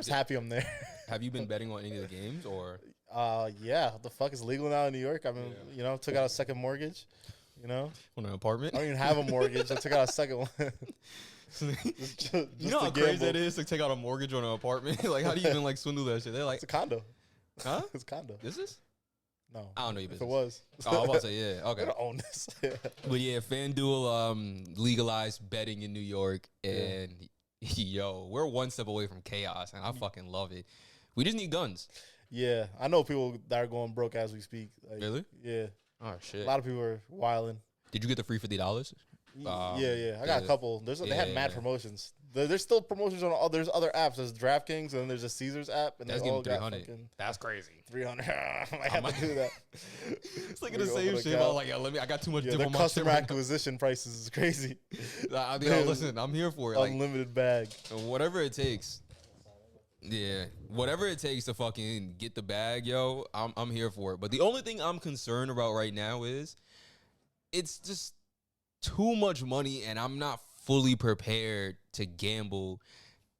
just happy I'm there. Have you been betting on any of the games or? Yeah. What the fuck is legal now in New York? I mean, took out a second mortgage. On an apartment? I don't even have a mortgage. I took out a second one. just you know how crazy that is to take out a mortgage on an apartment? Like, how do you even like swindle that shit? They're like, it's a condo. Huh? It's a condo. This is? No. I don't know your If business. it was. Oh, I was about to say, yeah. Okay. I don't own this. But yeah, FanDuel legalized betting in New York. And yo, we're one step away from chaos. And I fucking love it. We just need guns. Yeah. I know people that are going broke as we speak. Like, Really? Yeah. Oh, shit. A lot of people are wilding. Did you get the free $50? Yeah. I got a couple. They had mad promotions. There's still promotions on there's other apps. There's DraftKings and then there's a Caesars app. And that's they all getting got 300. That's crazy. 300. I might have to do that. It's like the same shit. I was like, yo, I got too much dip their on my customer acquisition prices is crazy. Yo, listen, I'm here for it. Unlimited bag. Whatever it takes. Yeah, whatever it takes to fucking get the bag, yo, I'm here for it. But the only thing I'm concerned about right now is it's just too much money, and I'm not fully prepared to gamble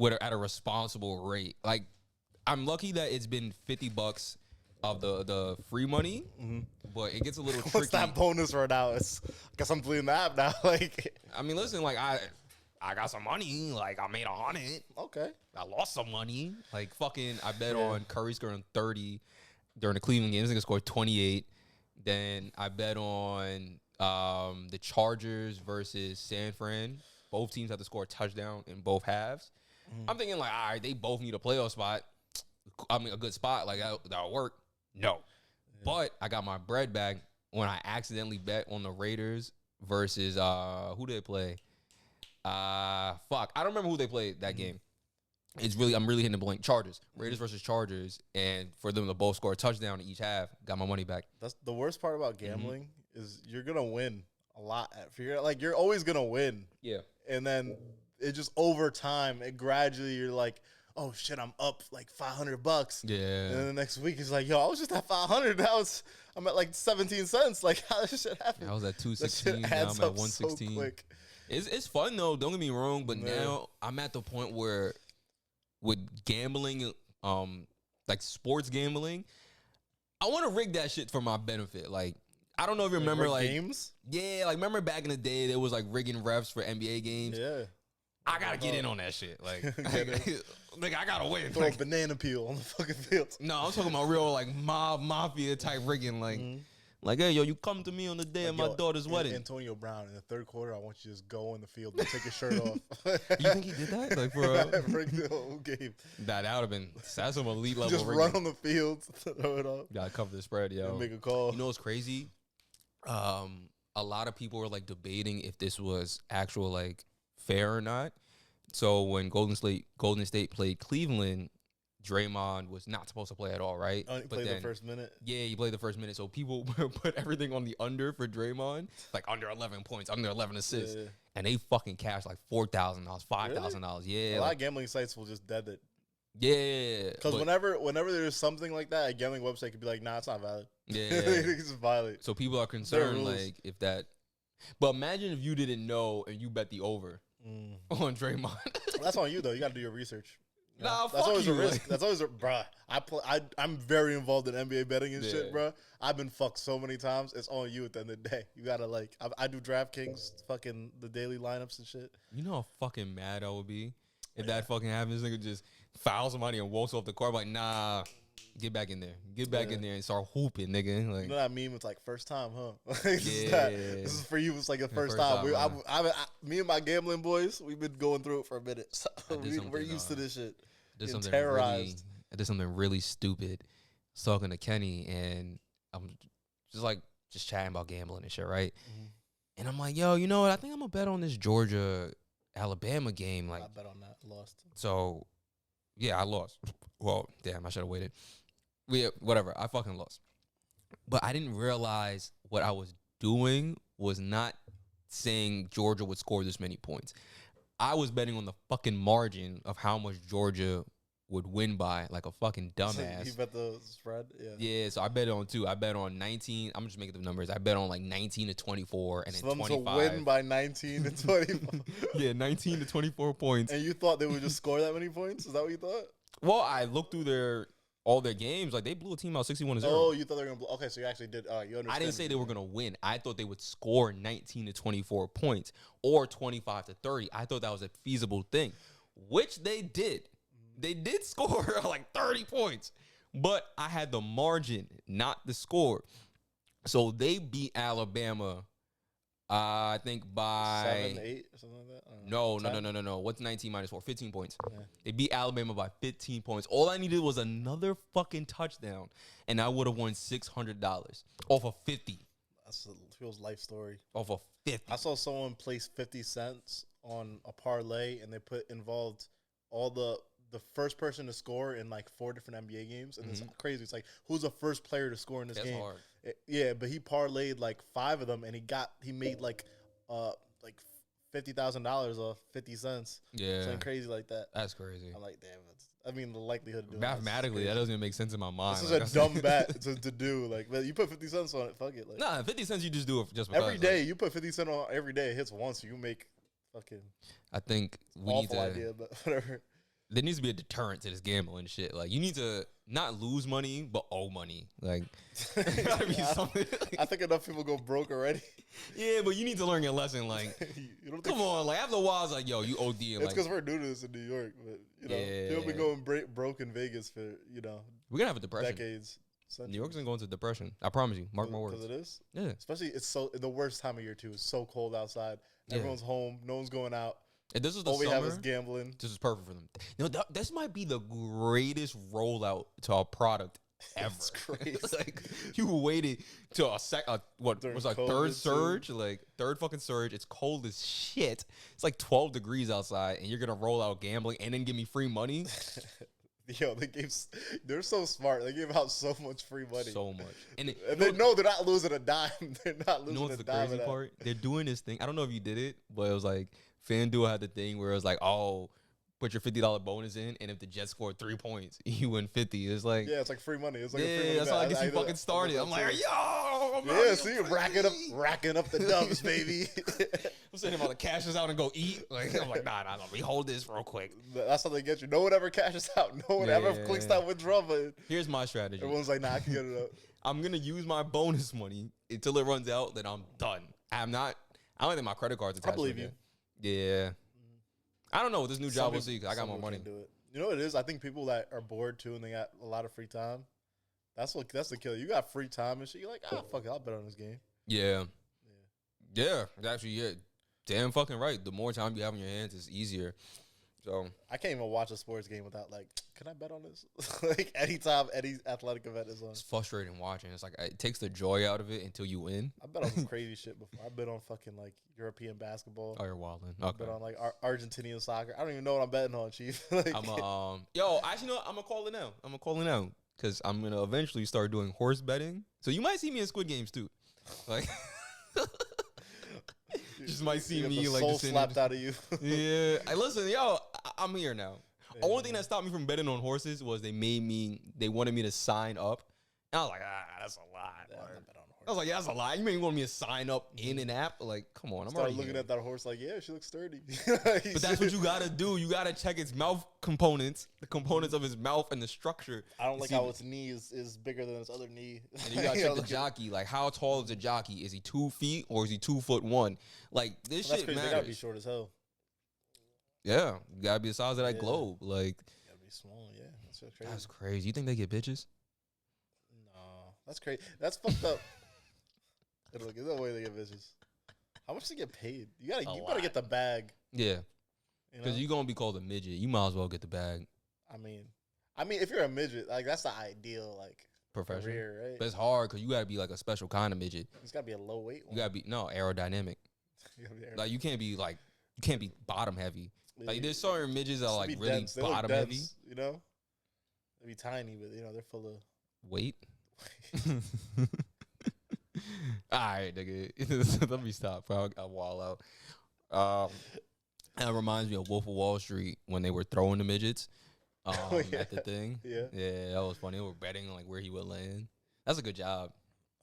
at a responsible rate. Like, I'm lucky that it's been $50 of the free money, but it gets a little tricky. What's that bonus right now? I guess I'm playing the app now. Like, I mean, listen, like I got some money. Like, I made 100. Okay. I lost some money. Like, fucking, I bet on Curry scoring 30 during the Cleveland game. This nigga scored 28. Then I bet on the Chargers versus San Fran. Both teams have to score a touchdown in both halves. I'm thinking, like, all right, they both need a playoff spot. I mean, a good spot. Like, that'll work. No. Yeah. But I got my bread back when I accidentally bet on the Raiders versus, who did they play? Fuck. I don't remember who they played that game. I'm really hitting the blank. Chargers. Raiders versus Chargers. And for them to both score a touchdown in each half, got my money back. That's the worst part about gambling is you're going to win a lot. You're always going to win. Yeah. And then it just over time, it gradually you're like, oh shit, I'm up like $500. Yeah. And then the next week it's like, yo, I was just at 500. I'm at like 17 cents. Like, how does this shit happen? I was at 216. Now I'm at 116. So it's fun though. Don't get me wrong, but now I'm at the point where with gambling, like sports gambling, I want to rig that shit for my benefit. Like, I don't know if you remember, like games. Yeah, like remember back in the day, there was like rigging refs for NBA games. Yeah. I gotta get in on that shit. Like, like I gotta win. Throw a banana peel on the fucking field. No, I'm talking about real like mafia type rigging. Like, like, hey, yo, you come to me on the day of my daughter's wedding. Antonio Brown in the third quarter, I want you to just go in the field and take your shirt off. You think he did that? Like, for rig the whole game. That would have been that's some elite level. Just rigging. run on the field, throw it off. Gotta cover the spread, yo. And make a call. You know what's crazy? A lot of people were like debating if this was actual like fair or not. So when Golden State played Cleveland, Draymond was not supposed to play at all, right? He played the first minute. Yeah, he played the first minute. So people put everything on the under for Draymond, like under 11 points, under 11 assists, and they fucking cashed like $4,000, $5,000. Yeah, a lot of gambling sites will just dead it. Yeah, because whenever there's something like that, a gambling website could be like, nah, it's not valid. Yeah, it's violent. So people are concerned, like if that. But imagine if you didn't know and you bet the over on Draymond. That's on you though. You got to do your research. Nah, that's always you. a risk. That's always bruh. I'm very involved in NBA betting and shit, bruh. I've been fucked so many times. It's on you at the end of the day. You gotta like. I do DraftKings, fucking the daily lineups and shit. You know how fucking mad I would be if that fucking happens. Nigga just fouls somebody and walks off the court. I'm like, nah, get back in there. Get back in there and start hooping, nigga. Like, you know that meme? It's like first time, huh? This is for you. It's like your first time. Me and my gambling boys, we've been going through it for a minute. So we're used to this shit. Terrorized. I did something really stupid. I was talking to Kenny, and I'm just chatting about gambling and shit, right? And I'm like, yo, you know what? I think I'm gonna bet on this Georgia Alabama game. Like, I bet on that. Lost. So, yeah, I lost. Well, damn, I should have waited. Yeah, whatever. I fucking lost. But I didn't realize what I was doing was not saying Georgia would score this many points. I was betting on the fucking margin of how much Georgia would win by, like a fucking dumbass. You bet the spread? Yeah. Yeah, so I bet on two. I bet on 19. I'm just making the numbers. I bet on like 19 to 24 and then 25. To win by 19 to 24. Yeah, 19 to 24 points. And you thought they would just score that many points? Is that what you thought? Well, I looked through all their games. Like, they blew a team out 61-0. Oh, you thought they were gonna? Okay, so you actually did. You understand? I didn't say they were gonna win. I thought they would score 19 to 24 points or 25 to 30. I thought that was a feasible thing, which they did. They did score like 30 points, but I had the margin, not the score. So they beat Alabama, I think by 7-8 or something like that. No. What's 19 minus 4? 15 points. Yeah. They beat Alabama by 15 points. All I needed was another fucking touchdown, and I would have won $600 off of 50. That's Phil's life story. Off of 50. I saw someone place 50 cents on a parlay, and they involved all the first person to score in like 4 different NBA games, and it's crazy. It's like, who's the first player to score in this game? Hard. Yeah, but he parlayed like 5 of them, and he made like $50,000 off 50 cents. Yeah, something crazy like that. That's crazy. I'm like, damn. The likelihood of doing mathematically that doesn't even make sense in my mind. This is a dumb bet to do. Like, man, you put 50 cents on it, fuck it. Like, nah, 50 cents you just do it just because. Every day you put 50 cents on every day. It hits once, you make fucking. I think we awful need to. idea, but whatever. There needs to be a deterrent to this gambling shit. Like, you need to not lose money, but owe money. Like, gotta be something. I think enough people go broke already. Yeah, but you need to learn your lesson. Like, you don't come on. Like, after a while, it's like, yo, you OD. It's because we're new to this in New York. But, people been going broke in Vegas for, we're going to have a depression. Decades. New York's going to go into depression. I promise you. Mark my words. Because it is? Yeah. Especially, it's so the worst time of year, too. It's so cold outside. Everyone's home. No one's going out. And this is the all we summer, have is gambling. This is perfect for them. This might be the greatest rollout to our product ever. It's crazy. Like, you waited till third surge, like third fucking surge. It's cold as shit. It's like 12 degrees outside, and you're gonna roll out gambling and then give me free money. Yo, they're so smart. They give out so much free money. So much. And they know they're not losing a dime. They're not losing a dime. You know what's the crazy part? They're doing this thing. I don't know if you did it, but it was like, FanDuel had the thing where it was like, oh, put your $50 bonus in, and if the Jets scored 3 points, you win 50. It's like, yeah, it's like free money. It's like a free money. That's how I get you fucking started. I'm like, yo, yeah, see, racking up the dubs, baby. I'm saying about the cashes out and go eat. Like, I'm like, nah, we hold this real quick. That's how they get you. No one ever cashes out. No one ever clicks that withdrawal button. Here's my strategy. Everyone's like, nah, I can get it up. I'm gonna use my bonus money until it runs out. Then I'm done. I don't think my credit card's attached. I believe you. Yeah. I don't know. With this new job, we'll see. Cause I got more money. Do it. You know what it is? I think people that are bored too and they got a lot of free time. That's the killer. You got free time and shit. You're like, fuck it, I'll bet on this game. Yeah. Actually, yeah. Damn fucking right. The more time you have in your hands, it's easier. So I can't even watch a sports game without like, can I bet on this? Like anytime any athletic event is on. It's frustrating watching. It's like it takes the joy out of it until you win. I bet on some crazy shit before. I bet on fucking like European basketball. Oh, you're wilding. Okay. I bet on like Argentinian soccer. I don't even know what I'm betting on, Chief. Like, actually, you know what? I'm gonna call it now. Because I'm gonna eventually start doing horse betting. So you might see me in Squid Games too. Like, just might see me like soul just slapped out of you. Yeah. Listen, I'm here now. Yeah, only thing that stopped me from betting on horses was they wanted me to sign up. And I was like, that's a lot. I was like, yeah, that's a lot. You mean you want me to sign up in an app? Like, come on. I'm already looking at that horse like, yeah, she looks sturdy. But that's what you got to do. You got to check its mouth components, the components of his mouth and the structure. I don't like how its knee is bigger than its other knee. And you got to check the jockey. Like, how tall is the jockey? Is he 2 feet or is he 2'1"? Like, this shit matters. They got to be short as hell. Yeah. You got to be the size of that globe. Like, got to be small, yeah. That's so crazy. That's crazy. You think they get bitches? No. That's crazy. That's fucked up. Look, there's no way they get bitches. How much do they get paid? You better get the bag. Yeah. Because you're going to be called a midget. You might as well get the bag. I mean, if you're a midget, like, that's the ideal, like, profession, career, right? But it's hard because you got to be, like, a special kind of midget. It's got to be a low weight one. You got to be, aerodynamic. Like, you can't be bottom heavy. Yeah, like, there's certain midgets that are, like, really bottom heavy. You know? They be tiny, but, they're full of... Weight? All right, nigga. Let me stop, bro. I'll wall out. That reminds me of Wolf of Wall Street when they were throwing the midgets at the thing. Yeah, that was funny. They were betting like where he would land. That's a good job.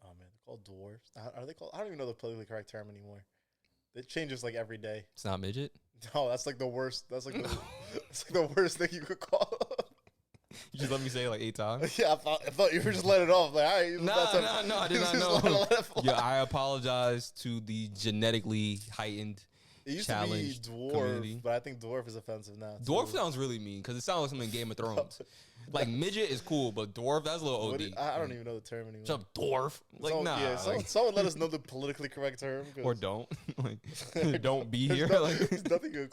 Oh man, they're called dwarves. Are they called? I don't even know the politically correct term anymore. It changes like every day. It's not midget. No, that's like the worst. That's like the worst thing you could call them. You just let me say it like 8 times. Yeah, I thought you were just letting it off. Like, all right, No, I did not know. Yeah, I apologize to the genetically heightened. It used challenge to be dwarf, community. but I think dwarf is offensive now. Dwarf sounds really mean because it sounds like something in Game of Thrones. Like midget is cool, but dwarf, that's a little OD. I don't even know the term anymore. Shut up, dwarf. Like nah. Yeah, like, someone let us know the politically correct term. or don't. Like don't be here. There's nothing good.